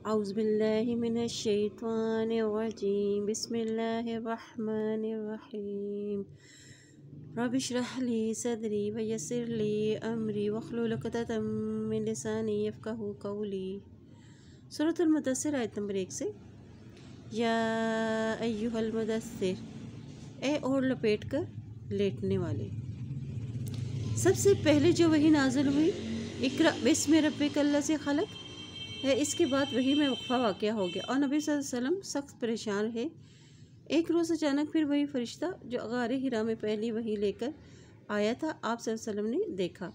اعوذ باللہ من الشیطان الرجیم بسم اللہ الرحمن الرحیم رب اشرح لی صدری ویسر لی امری واحلل عقدۃ من لسانی یفقہوا قولی۔ سورۃ المدثر آیت نمبر 1 سے۔ یا ایھا المدثر، اے اور لپیٹ کر لیٹنے والے۔ سب سے پہلے جو وحی نازل ہوئی اقرأ بسم ربک الذی خلق ہے، اس کے بعد وحی میں وقفہ واقع ہو گیا اور نبی صلی اللہ علیہ وسلم سخت پریشان رہے۔ ایک روز اچانک پھر وہی فرشتہ جو غار حرا میں پہلی وحی لے کر آیا تھا، آپ صلی اللہ علیہ وسلم نے دیکھا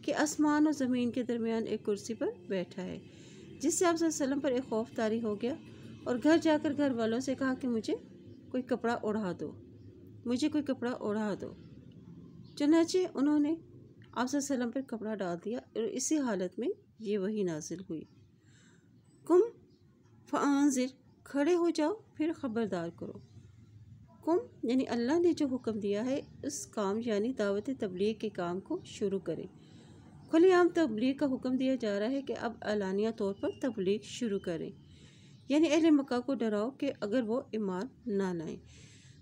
کہ آسمان اور زمین کے درمیان ایک کرسی پر بیٹھا ہے، جس سے آپ صلی اللہ علیہ وسلم پر ایک خوف طاری ہو گیا اور گھر جا کر گھر والوں سے کہا کہ مجھے کوئی کپڑا اوڑھا دو، مجھے کوئی کپڑا اوڑھا دو۔ چنانچہ انہوں نے آپ صلی اللہ علیہ وسلم پر کپڑا ڈال دیا اور اسی حالت میں یہ وحی نازل ہوئی۔ قم فانذر، کھڑے ہو جاؤ پھر خبردار کرو۔ قم یعنی اللہ نے جو حکم دیا ہے اس کام یعنی دعوت تبلیغ کے کام کو شروع کریں۔ کھلے عام تبلیغ کا حکم دیا جا رہا ہے کہ اب اعلانیہ طور پر تبلیغ شروع کریں، یعنی اہل مکہ کو ڈراؤ کہ اگر وہ ایمان نہ لائیں۔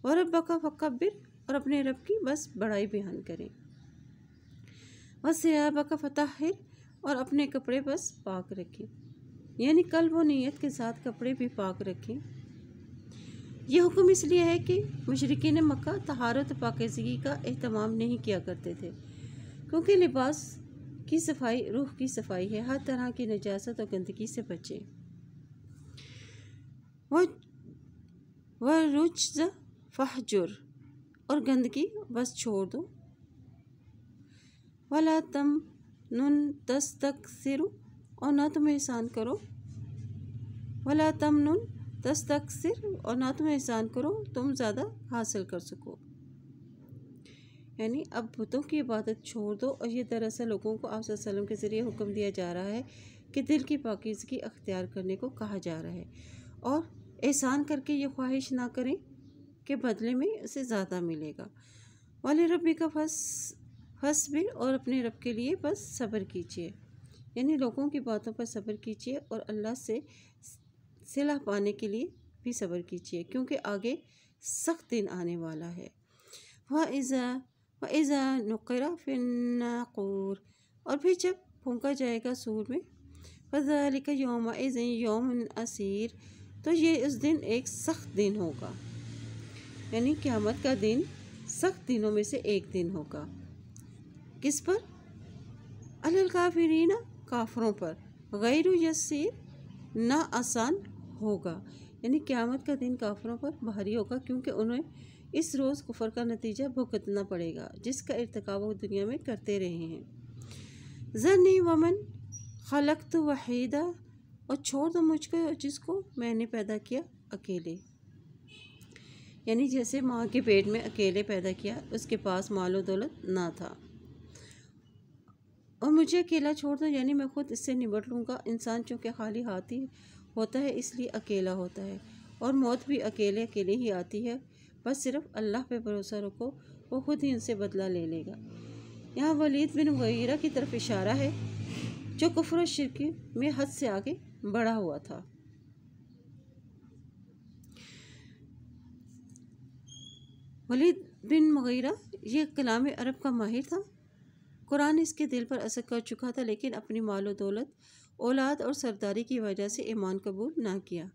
وَرَبَّكَ فَكَبِّرْ، اور اپنے رب کی بس بڑائی بیان کریں۔ وَثِيَابَكَ فَطَهِّرْ، اور اپنے کپڑے بس پاک رکھیں، یعنی قلب و نیت کے ساتھ کپڑے بھی پاک رکھیں۔ یہ حکم اس لیے ہے کہ مشرکین مکہ طہارت و پاکیزگی کا اہتمام نہیں کیا کرتے تھے، کیونکہ لباس کی صفائی روح کی صفائی ہے۔ ہر طرح کی نجاست اور گندگی سے بچیں۔ وَالرُّجْزَ فَاہْجُرْ، اور گندگی بس چھوڑ دو۔ وَلَا تَمْنُن تَسْتَكْثِرُ، اور نہ تم احسان کرو۔ وَلَا تَمْنُن تَسْتَكْثِرُ، اور نہ تم احسان کرو تم زیادہ حاصل کر سکو، یعنی اب بتوں کی عبادت چھوڑ دو۔ اور یہ دراصل لوگوں کو آپ صلی اللہ علیہ وسلم کے ذریعے حکم دیا جا رہا ہے کہ دل کی پاکیزگی اختیار کرنے کو کہا جا رہا ہے، اور احسان کر کے یہ خواہش نہ کریں کہ بدلے میں اسے زیادہ ملے گا۔ وَلِرَبِّكَ فَاصْبِرْ، اور اپنے رب کے لیے بس صبر کیجیے، یعنی لوگوں کی باتوں پر صبر کیجیے اور اللہ سے صلح پانے کے لیے بھی صبر کیجیے، کیونکہ آگے سخت دن آنے والا ہے۔ وَإِذَا نُقِرَ فِي النَّاقُورِ، اور پھر جب پھونکا جائے گا سور میں، فَذَلِكَ يَوْمَئِذٍ يَوْمٌ عَسِيرٌ، تو یہ اس دن ایک سخت دن ہوگا، یعنی قیامت کا دن سخت دنوں میں سے ایک دن ہوگا۔ کس پر؟ علی الکافرین، کافروں پر، غیر یسیر، نہ آسان ہوگا، یعنی قیامت کا دن کافروں پر بھاری ہوگا، کیونکہ انہیں اس روز کفر کا نتیجہ بھگتنا پڑے گا جس کا ارتکاب وہ دنیا میں کرتے رہے ہیں۔ ذرنی ومن خلقت وحیدا، اور چھوڑ دو مجھ کو جس کو میں نے پیدا کیا اکیلے، یعنی جیسے ماں کے پیٹ میں اکیلے پیدا کیا، اس کے پاس مال و دولت نہ تھا، اور مجھے اکیلا چھوڑ دو، یعنی میں خود اس سے نمٹ لوں گا۔ انسان چونکہ خالی ہاتھ ہی ہوتا ہے اس لیے اکیلا ہوتا ہے، اور موت بھی اکیلے ہی آتی ہے، بس صرف اللہ پہ بھروسہ رکھو، وہ خود ہی ان سے بدلہ لے لے گا۔ یہاں ولید بن مغیرہ کی طرف اشارہ ہے جو کفر و شرک میں حد سے آگے بڑھا ہوا تھا۔ ولید بن مغیرہ یہ کلام عرب کا ماہر تھا، قرآن اس کے دل پر اثر کر چکا تھا، لیکن اپنی مال و دولت، اولاد اور سرداری کی وجہ سے ایمان قبول نہ کیا۔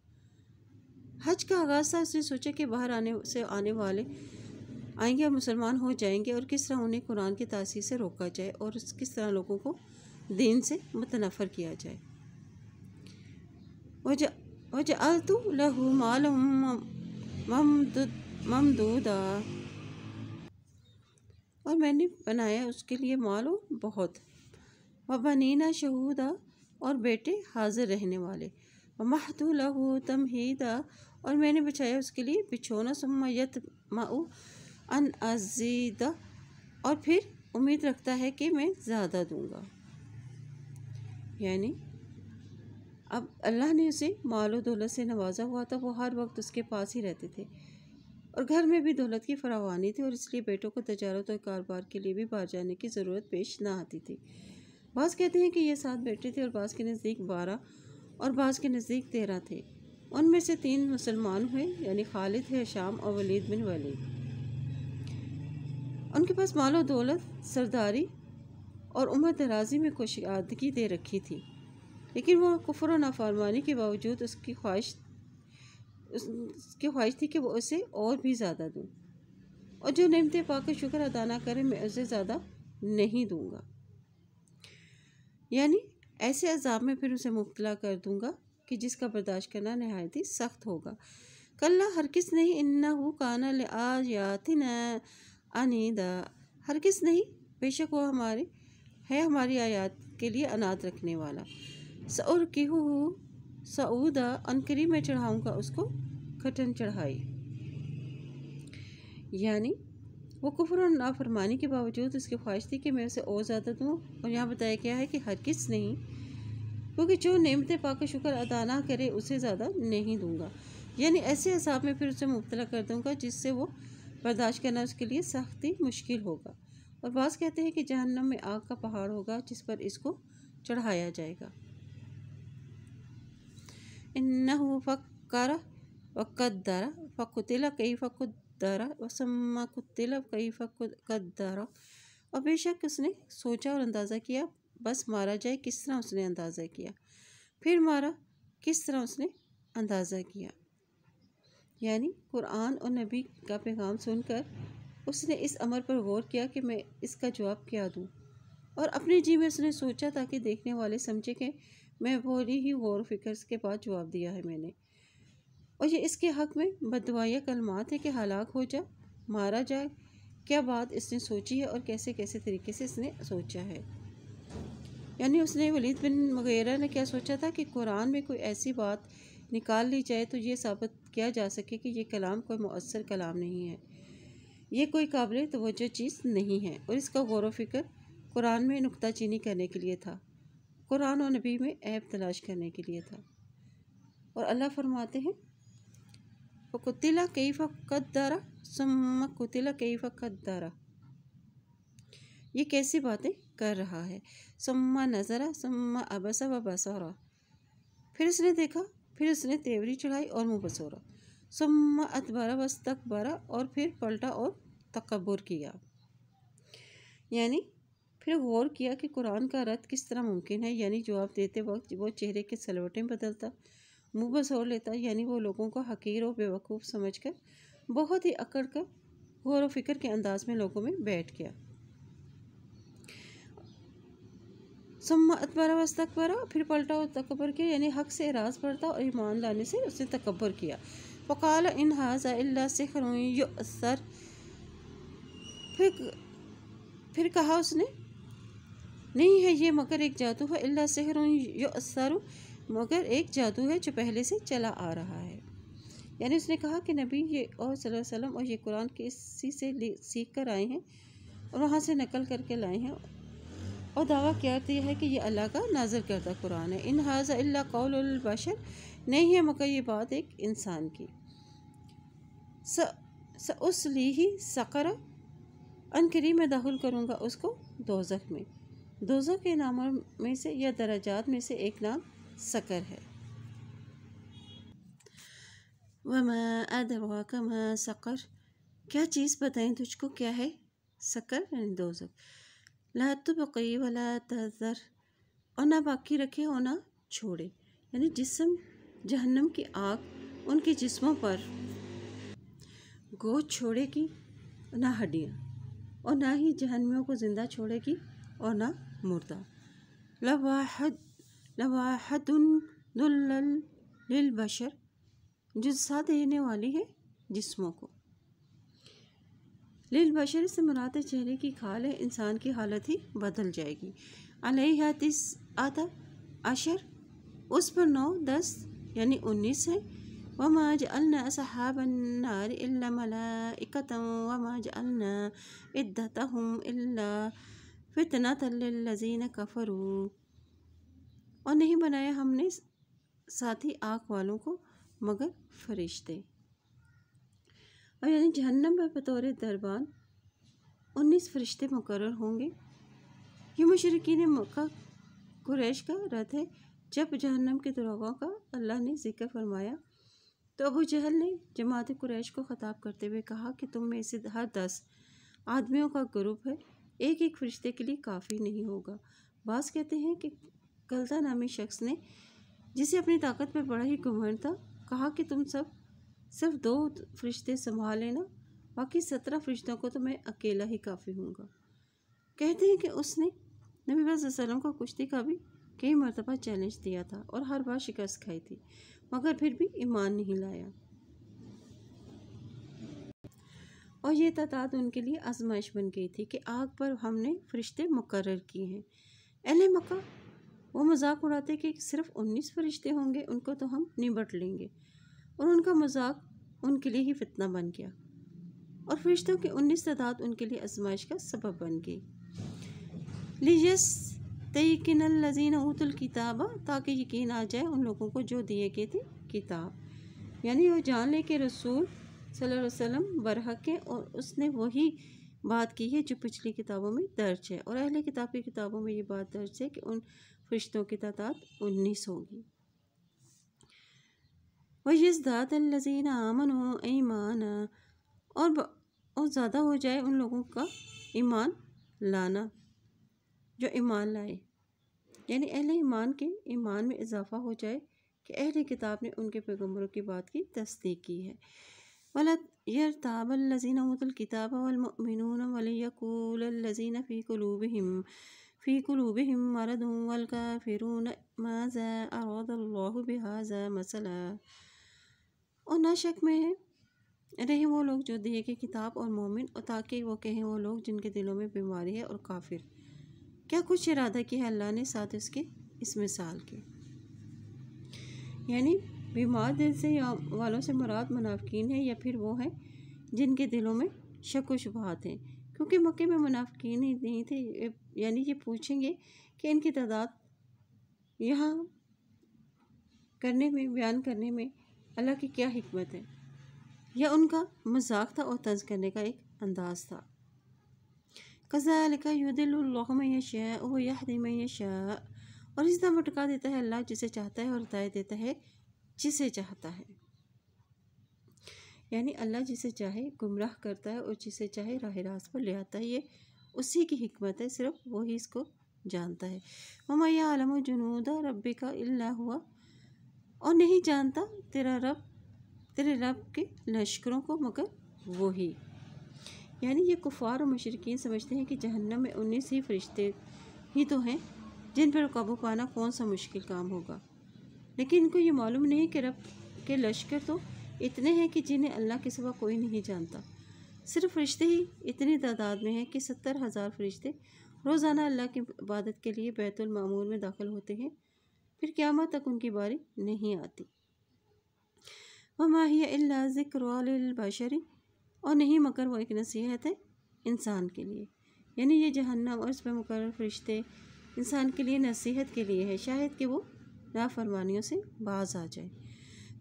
حج کا آغاز تھا، اس نے سوچا کہ باہر آنے والے آئیں گے اور مسلمان ہو جائیں گے، اور کس طرح انہیں قرآن کی تاثیر سے روکا جائے اور کس طرح لوگوں کو دین سے متنفر کیا جائے۔ وَجَعَلْتُ لَهُ مَالًا مَمْدُودًا، اور میں نے بنایا اس کے لیے مال و بہت، وَبَنِينَ شَهُودًا، اور بیٹے حاضر رہنے والے، وَمَهَّدتُ لَهُ تَمْهِيدًا، اور میں نے بچھایا اس کے لیے بچھونا، ثُمَّ يَطْمَعُ أَنْ أَزِيدَ، اور پھر امید رکھتا ہے کہ میں زیادہ دوں گا، یعنی اب اللہ نے اسے مال و دولت سے نوازا ہوا تھا، وہ ہر وقت اس کے پاس ہی رہتے تھے، اور گھر میں بھی دولت کی فراوانی تھی، اور اس لیے بیٹوں کو تجارت اور کاروبار کے لیے بھی باہر جانے کی ضرورت پیش نہ آتی تھی۔ بعض کہتے ہیں کہ یہ 7 بیٹے تھے اور بعض کے نزدیک 12، اور بعض کے نزدیک 13 تھے۔ ان میں سے 3 مسلمان ہوئے، یعنی خالد ہے ہشام اور ولید بن ولید۔ ان کے پاس مال و دولت، سرداری اور عمر درازی میں کشادگی دے رکھی تھی، لیکن وہ کفر و نافرمانی کے باوجود اس کی خواہش تھی کہ وہ اسے اور بھی زیادہ دوں، اور جو نعمتیں پا کر شکر ادا نہ کرے میں اسے زیادہ نہیں دوں گا، یعنی ایسے عذاب میں پھر اسے مبتلا کر دوں گا کہ جس کا برداشت کرنا نہایت ہی سخت ہوگا۔ کلا ہرگز نہیں، انہ کان لآیاتنا عنیدا، ہرگز نہیں، بے شک وہ ہماری آیات کے لیے عناد رکھنے والا۔ سأرکہہ صعودا، عنقریب میں چڑھاؤں گا اس کو کھٹن چڑھائی، یعنی وہ کفر اور نافرمانی کے باوجود اس کی خواہش تھی کہ میں اسے اور زیادہ دوں، اور یہاں بتایا گیا ہے کہ ہرگز نہیں، کیونکہ جو نعمتیں پا کر شکر ادا نہ کرے اسے زیادہ نہیں دوں گا، یعنی ایسے عذاب میں پھر اسے مبتلا کر دوں گا جس سے وہ برداشت کرنا اس کے لیے سختی مشکل ہوگا۔ اور بعض کہتے ہیں کہ جہنم میں آگ کا پہاڑ ہوگا جس پر اس کو چڑھایا جائے گا۔ انہ فکر وقدر فقتل کیف قدر ثم قتل کیف قدر، اور بے شک اس نے سوچا اور اندازہ کیا، بس مارا جائے کس طرح اس نے اندازہ کیا، پھر مارا کس طرح اس نے اندازہ کیا، یعنی قرآن اور نبی کا پیغام سن کر اس نے اس امر پر غور کیا کہ میں اس کا جواب کیا دوں، اور اپنے جی میں اس نے سوچا تاکہ دیکھنے والے سمجھے کہ میں بڑی ہی غور و فکر کے بعد جواب دیا ہے میں نے، اور یہ اس کے حق میں بددعائیہ کلمات ہے کہ ہلاک ہو جا، مارا جائے، کیا بات اس نے سوچی ہے اور کیسے کیسے طریقے سے اس نے سوچا ہے، یعنی اس نے ولید بن مغیرہ نے کیا سوچا تھا کہ قرآن میں کوئی ایسی بات نکال لی جائے تو یہ ثابت کیا جا سکے کہ یہ کلام کوئی مؤثر کلام نہیں ہے، یہ کوئی قابل توجہ چیز نہیں ہے، اور اس کا غور و فکر قرآن میں نکتہ چینی کرنے کے لیے تھا، قرآن اور نبی میں عیب تلاش کرنے کے لیے تھا۔ اور اللہ فرماتے ہیں فَقُتِلَ كَيْفَ قَدَّرَ ثُمَّ قُتِلَ كَيْفَ قَدَّرَ، یہ کیسی باتیں کر رہا ہے، ثُمَّ نَظَرَ ثُمَّ عَبَسَ وَبَصَرَ، پھر اس نے دیکھا، پھر اس نے تیوری چڑھائی اور منہ بسورا، ثُمَّ أَدْبَرَ وَاسْتَكْبَرَ، اور پھر پلٹا اور تکبر کیا، یعنی پھر غور کیا کہ قرآن کا رد کس طرح ممکن ہے، یعنی جواب دیتے وقت وہ چہرے کے سلوٹیں بدلتا، منہ بسور لیتا، یعنی وہ لوگوں کو حقیر و بیوقوف سمجھ کر بہت ہی اکڑ کر غور و فکر کے انداز میں لوگوں میں بیٹھ گیا۔ ثم ادبر واستکبر، پھر پلٹا اور تکبر کیا، یعنی حق سے اعراض برتا اور ایمان لانے سے اس نے تکبر کیا۔ وقال ان ھذا الا سحر یؤثر، پھر کہا اس نے نہیں ہے یہ مگر ایک جادو ہے، الا سحر یؤثر، مگر ایک جادو ہے جو پہلے سے چلا آ رہا ہے، یعنی اس نے کہا کہ نبی یہ اور صلی اللہ علیہ وسلم اور یہ قرآن کسی سے سیکھ کر آئے ہیں اور وہاں سے نقل کر کے لائے ہیں، اور دعویٰ کیا ہے کہ یہ اللہ کا نازل کردہ قرآن ہے۔ ان ھذا الا قول البشر، نہیں ہے مگر یہ بات ایک انسان کی۔ سأصلیہ سقر، عنقریب میں داخل کروں گا اس کو دوزخ میں۔ دوزخ کے ناموں میں سے یا درجات میں سے ایک نام سقر ہے۔ وما ادراک ما سقر، کیا چیز بتائیں تجھ کو کیا ہے سقر، یعنی دوزخ۔ لا تبقی ولا تذر، اور نہ باقی رکھے اور نہ چھوڑے، یعنی جسم جہنم کی آگ ان کے جسموں پر گوشت چھوڑے گی نہ ہڈیاں، اور نہ ہی جہنمیوں کو زندہ چھوڑے گی اور نہ مردہ۔ لواحد ذلل للبشر، جزا دینے والی ہے جسموں کو۔ للبشر سے مراد ہے چہرے کی کھال ہے، انسان کی حالت ہی بدل جائے گی۔ علیہ 19 اس پر 9 10 یعنی 19 ہیں۔ وما جعلنا اصحاب النار الا ملائکۃ وما جعلنا عدتهم الا فتنة للذین کفروا، اور نہیں بنایا ہم نے ساتھی آگ والوں کو مگر فرشتے، اور یعنی جہنم میں بطور دربان 19 فرشتے مقرر ہوں گے۔ یہ مشرکین مکہ قریش کا رد ہے جب جہنم کے دروغوں کا اللہ نے ذکر فرمایا تو ابو جہل نے جماعت قریش کو خطاب کرتے ہوئے کہا کہ تم میں سے ہر 10 آدمیوں کا گروپ ہے، ایک ایک فرشتے کے لیے کافی نہیں ہوگا۔ بعض کہتے ہیں کہ کلدہ نامی شخص نے، جسے اپنی طاقت پر بڑا ہی گھمنڈ تھا، کہا کہ تم سب صرف 2 فرشتے سنبھال لینا، باقی 17 فرشتوں کو تو میں اکیلا ہی کافی ہوں گا۔ کہتے ہیں کہ اس نے نبی صلی اللہ علیہ وسلم کو کشتی کا بھی کئی مرتبہ چیلنج دیا تھا اور ہر بار شکست کھائی تھی، مگر پھر بھی ایمان نہیں لایا، اور یہ تعداد ان کے لیے آزمائش بن گئی تھی کہ آگ پر ہم نے فرشتے مقرر کیے ہیں۔ اہل مکہ وہ مذاق اڑاتے کہ صرف 19 فرشتے ہوں گے، ان کو تو ہم نمٹ لیں گے، اور ان کا مذاق ان کے لیے ہی فتنہ بن گیا، اور فرشتوں کی 19 تعداد ان کے لیے آزمائش کا سبب بن گئی۔ لیستیقن الذین اوتوا الکتاب، تاکہ یقین آ جائے ان لوگوں کو جو دیے گئے تھے کتاب، یعنی وہ جان لے کہ رسول صلی اللہ علیہ وسلم برحق ہے، اور اس نے وہی بات کی ہے جو پچھلی کتابوں میں درج ہے، اور اہل کتاب کی کتابوں میں یہ بات درج ہے کہ ان فرشتوں کی تعداد 19 ہوگی۔ وَيَزْدَادَ الَّذِينَ آمَنُوا ایمانا، اور زیادہ ہو جائے ان لوگوں کا ایمان لانا جو ایمان لائے، یعنی اہل ایمان کے ایمان میں اضافہ ہو جائے کہ اہل کتاب نے ان کے پیغمبروں کی بات کی تصدیق کی ہے۔ وَلَا يَرْتَابَ الَّذِينَ أُوتُوا الْكِتَابَ وَالْمُؤْمِنُونَ وَلِيَقُولَ الَّذِينَ فِي قُلُوبِهِم مَرَضٌ وَالْكَافِرُونَ مَاذَا أَرَادَ اللَّهُ بِهَذَا مَثَلًا، اور نہ شک میں رہے وہ لوگ جو دیے گئے کتاب اور مومن، اور تاکہ وہ کہیں وہ لوگ جن کے دلوں میں بیماری ہے اور کافر، کیا کچھ ارادہ کیا ہے اللہ نے ساتھ اس مثال کے، یعنی بیمار دل سے والوں سے مراد منافقین ہیں، یا پھر وہ ہیں جن کے دلوں میں شک و شبہات ہیں، کیونکہ مکے میں منافقین ہی نہیں تھے، یعنی یہ پوچھیں گے کہ ان کی تعداد یہاں بیان کرنے میں اللہ کی کیا حکمت ہے، یا ان کا مذاق تھا اور طنز کرنے کا ایک انداز تھا۔ كَذَلِكَ يُضِلُّ اللَّهُ مَن يَشَاءُ وَيَهْدِي مَن يَشَاءُ، اور اس طرح بھٹکا دیتا ہے اللہ جسے چاہتا ہے اور ہدایت دیتا ہے جسے چاہتا ہے، یعنی اللہ جسے چاہے گمراہ کرتا ہے اور جسے چاہے راہ راست پر لے آتا ہے، یہ اسی کی حکمت ہے، صرف وہی اس کو جانتا ہے۔ وَمَا يَعْلَمُ جُنُودَ رَبِّكَ إِلَّا هُوَ، اور نہیں جانتا تیرے رب کے لشکروں کو مگر وہی، یعنی یہ کفار و مشرکین سمجھتے ہیں کہ جہنم میں 19 ہی فرشتے ہی تو ہیں جن پر قابو پانا کون سا مشکل کام ہوگا، لیکن ان کو یہ معلوم نہیں کہ رب کے لشکر تو اتنے ہیں کہ جنہیں اللہ کے سوا کوئی نہیں جانتا۔ صرف فرشتے ہی اتنی تعداد میں ہیں کہ 70,000 فرشتے روزانہ اللہ کی عبادت کے لیے بیت المعمور میں داخل ہوتے ہیں، پھر قیامت تک ان کی باری نہیں آتی۔ وَمَا هِيَ إِلَّا ذِكْرٌ لِلْبَشَرِ، اور نہیں مگر وہ ایک نصیحت ہے انسان کے لیے، یعنی یہ جہنم اور اس میں مقرر فرشتے انسان کے لیے نصیحت کے لیے ہے، شاید کہ وہ نافرمانیوں سے باز آ جائے۔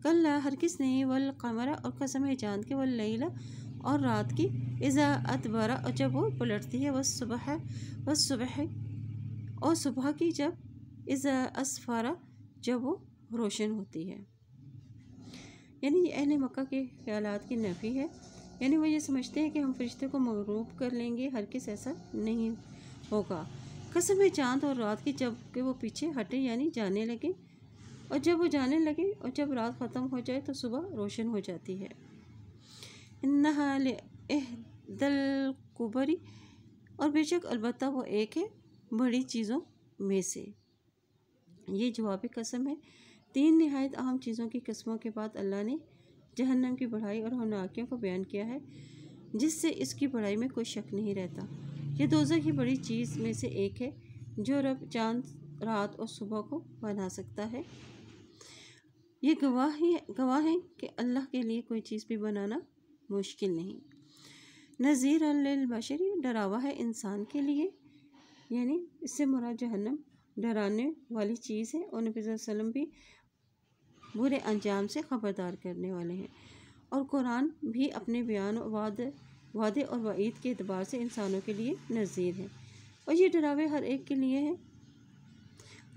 کل ہرگز نہیں، والقمر، اور قسم ہے چاند کے، واللیل، اور رات کی، اذا ادبر، اور جب وہ پلٹتی ہے، والصبح، اور صبح کی، جب اذا اسفر، جب وہ روشن ہوتی ہے، یعنی یہ اہل مکہ کے خیالات کی نفی ہے، یعنی وہ یہ سمجھتے ہیں کہ ہم فرشتے کو مغلوب کر لیں گے، ہرگز ایسا نہیں ہوگا۔ قسم ہے چاند اور رات کی، جب کہ وہ پیچھے ہٹے یعنی جانے لگے، اور جب وہ جانے لگے اور جب رات ختم ہو جائے تو صبح روشن ہو جاتی ہے۔ انہا لإحدى الکبر، اور بے شک البتہ وہ ایک ہے بڑی چیزوں میں سے، یہ جوابی قسم ہے۔ 3 نہایت اہم چیزوں کی قسموں کے بعد اللہ نے جہنم کی بڑائی اور ہولناکیوں کو بیان کیا ہے، جس سے اس کی بڑائی میں کوئی شک نہیں رہتا۔ یہ دوزخ کی بڑی چیز میں سے ایک ہے، جو رب چاند، رات اور صبح کو بنا سکتا ہے، یہ گواہ ہیں کہ اللہ کے لیے کوئی چیز بھی بنانا مشکل نہیں۔ نذیرا للبشر، ڈراوا ہے انسان کے لیے، یعنی اس سے مراد جہنم ڈرانے والی چیز ہے، اور نبی صلی اللہ علیہ وسلم بھی برے انجام سے خبردار کرنے والے ہیں، اور قرآن بھی اپنے بیان وعدے اور وعید کے اعتبار سے انسانوں کے لیے نذیر ہے، اور یہ ڈراوے ہر ایک کے لیے ہیں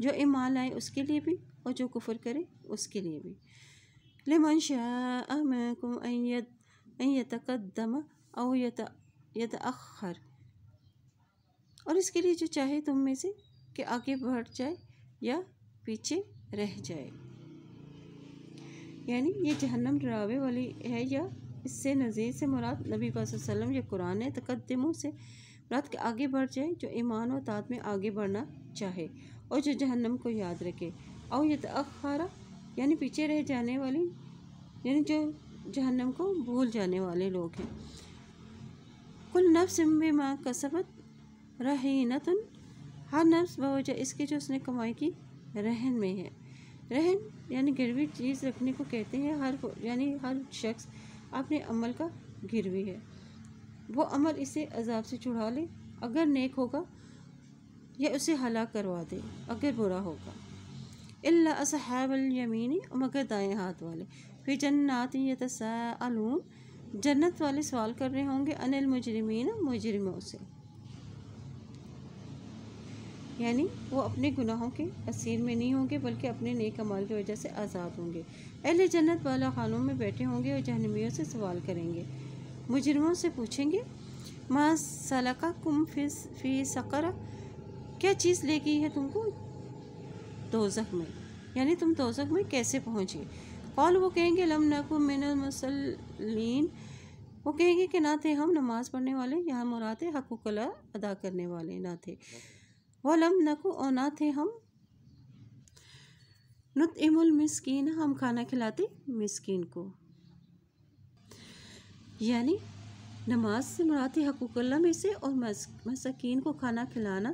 جو ایمان لائے اس کے لیے بھی اور جو کفر کرے اس کے لیے بھی۔ لمن شاء منکم ان یتقدم او یتأخر، اور اس کے لیے جو چاہے تم میں سے کہ آگے بڑھ جائے یا پیچھے رہ جائے۔ یعنی یہ جہنم ڈراوے والی ہے، یا اس سے نظیر سے مراد نبی پاک صلی اللہ علیہ وسلم یا قرآن ہے۔ تقدموں سے مراد کہ آگے بڑھ جائے، جو ایمان و اطاعت میں آگے بڑھنا چاہے اور جو جہنم کو یاد رکھے۔ او یتأخر یعنی پیچھے رہ جانے والی، یعنی جو جہنم کو بھول جانے والے لوگ ہیں۔ کل نفس بما کسبت رہینۃ، ہر نفس بوجہ اس کے جو اس نے کمائی کی رہن میں ہے۔ رہن یعنی گروی چیز رکھنے کو کہتے ہیں، یعنی ہر شخص اپنے عمل کا گروی ہے، وہ عمل اسے عذاب سے چھڑا لے اگر نیک ہوگا، یا اسے ہلاک کروا دے اگر برا ہوگا۔ الا اصحاب الیمین، مگر دائیں ہاتھ والے، فی جنات یتساءلون، جنت والے سوال کر رہے ہوں گے، عن المجرمین، مجرموں سے، یعنی وہ اپنے گناہوں کے اسیر میں نہیں ہوں گے بلکہ اپنے نیک اعمال کی وجہ سے آزاد ہوں گے۔ اہل جنت بالا خانوں میں بیٹھے ہوں گے اور جہنمیوں سے سوال کریں گے، مجرموں سے پوچھیں گے، ما سلککم فی سقر، کیا چیز لے گئی ہے تم کو دوزخ میں، یعنی تم دوزخ میں کیسے پہنچے۔ قال، وہ کہیں گے، لم نکن من المصلین، وہ کہیں گے کہ نہ تھے ہم نماز پڑھنے والے، یہاں مراد حقوق اللہ ادا کرنے والے نہ تھے۔ وَلَمْ نَكُ، اور نہ تھے ہم، نُطْعِمُ الْمِسْكِينَ، ہم کھانا کھلاتے مسکین کو۔ یعنی نماز سے مراد حقوق اللہ میں سے، اور مساکین کو کھانا کھلانا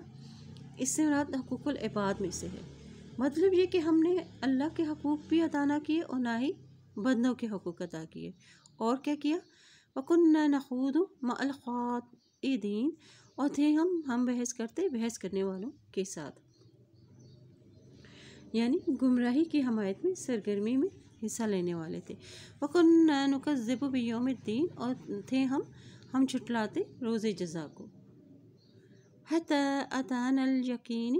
اس سے مراد حقوق العباد میں سے ہے۔ مطلب یہ کہ ہم نے اللہ کے حقوق بھی ادا نہ کیے اور نہ ہی بندوں کے حقوق ادا کیے۔ اور کیا کیا؟ وَكُنَّا نَخُوضُ مَعَ الْخَائِضِينَ، اور تھے ہم بحث کرتے بحث کرنے والوں کے ساتھ، یعنی گمراہی کی حمایت میں، سرگرمی میں حصہ لینے والے تھے۔ وَكُنَّا نُكَذِّبُ بِيَوْمِ الدِّينِ، اور تھے ہم چھٹلاتے روز جزا کو۔ حَتَّى أَتَانَا الْيَقِينُ،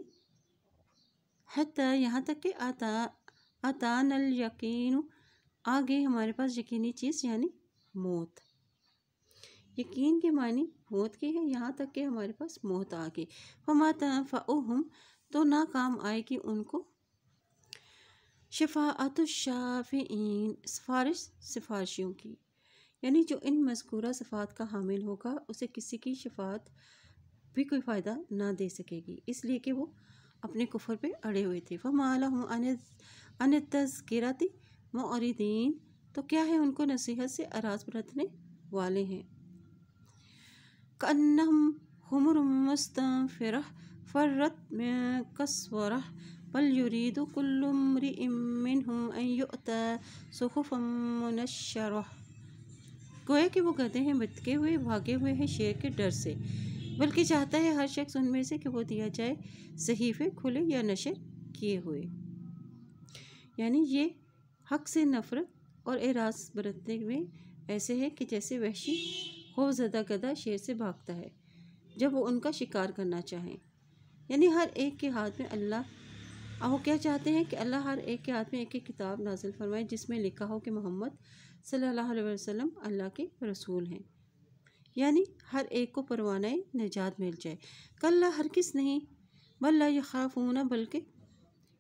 حتیٰ یہاں تک کہ أَتَانَا الْيَقِينُ، آ گئی ہمارے پاس یقینی چیز، یعنی موت۔ یقین کے معنی موت کے ہیں، یہاں تک کہ ہمارے پاس موت آ گئی۔ فَمَا تَنفَعُهُمْ، تو نہ کام آئے گی ان کو، شفاعت الشافعین، سفارشیوں کی، یعنی جو ان مذکورہ صفات کا حامل ہوگا اسے کسی کی شفاعت بھی کوئی فائدہ نہ دے سکے گی، اس لیے کہ وہ اپنے کفر پہ اڑے ہوئے تھے۔ فَمَا لَهُمْ عَنِ التَّذْكِرَةِ مُعْرِضِينَ، تو کیا ہے ان کو نصیحت سے اراض برتنے والے ہیں۔ كَأَنَّهُمْ حُمُرٌ مُّسْتَنفِرَةٌ فَرَّتْ مِن قَسْوَرَةٍ بَلْ يُرِيدُ كُلُّ امْرِئٍ مِّنْهُمْ أَن يُؤْتَىٰ صُحُفًا مُّنَشَّرَةً، گویا کہ وہ گدھے ہیں بھٹکے ہوئے، بھاگے ہوئے ہیں شیر کے ڈر سے، بلکہ چاہتا ہے ہر شخص ان میں سے کہ وہ دیا جائے صحیفے کھلے یا نشر کیے ہوئے۔ یعنی یہ حق سے نفرت اور اعراض برتنے میں ایسے ہے کہ جیسے وحشی خوف زدہ گدھا شیر سے بھاگتا ہے جب وہ ان کا شکار کرنا چاہیں۔ یعنی ہر ایک کے ہاتھ میں وہ کیا چاہتے ہیں کہ اللہ ہر ایک کے ہاتھ میں ایک ایک کتاب نازل فرمائے جس میں لکھا ہو کہ محمد صلی اللہ علیہ وسلم اللہ کے رسول ہیں، یعنی ہر ایک کو پروانہ نجات مل جائے۔ کلا، ہرگز نہیں، بل لا یخافون، بلکہ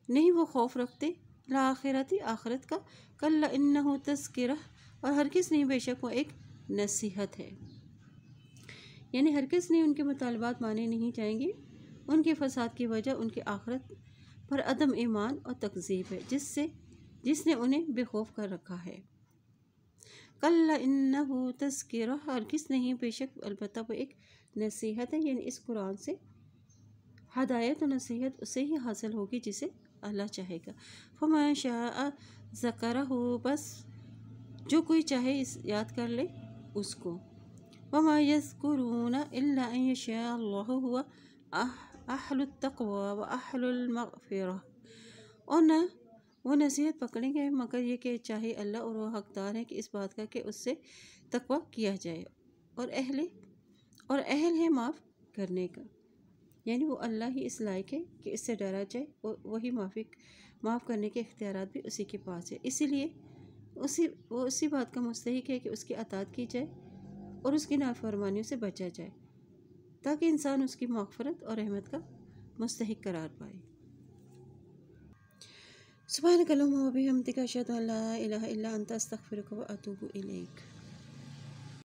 نہیں وہ خوف رکھتے، الآخرۃ، آخرت کا، کلا انہ تذکرہ، اور ہرگز نہیں بے شک وہ ایک نصیحت ہے، یعنی ہرگز نہیں ان کے مطالبات مانے نہیں جائیں گے۔ ان کے فساد کی وجہ ان کی آخرت پر عدم ایمان اور تکذیب ہے جس نے انہیں بے خوف کر رکھا ہے۔ کلا انہ تذکرہ، ہرگز نہیں بے شک البتہ وہ ایک نصیحت ہے، یعنی اس قرآن سے ہدایت و نصیحت اسے ہی حاصل ہوگی جسے اللہ چاہے گا۔ فَمَن شَاءَ ذَكَرَهُ، بس جو کوئی چاہے یاد کر لے اس کو۔ وَمَا يَذْكُرُونَ إِلَّا أَن يَشَاءَ اللَّهُ هُوَ أَهْلُ التَّقْوَىٰ وَأَهْلُ الْمَغْفِرَةِ، اور نہ وہ نصیحت پکڑیں گے مگر یہ کہ چاہے اللہ، اور وہ حقدار ہے کہ اس بات کا کہ اس سے تقویٰ کیا جائے، اور اہل ہے معاف کرنے کا۔ یعنی وہ اللہ ہی اس لائق ہے کہ اس سے ڈرا جائے، اور وہی معاف کرنے کے اختیارات بھی اسی کے پاس ہے، اسی لیے وہ اسی بات کا مستحق ہے کہ اس کی اطاعت کی جائے اور اس کی نافرمانیوں سے بچا جائے، تاکہ انسان اس کی مغفرت اور رحمت کا مستحق قرار پائے۔ سبحانک اللہم و بحمدک، اشہد ان لا الہ الا انت، استغفرک و اتوب الیک۔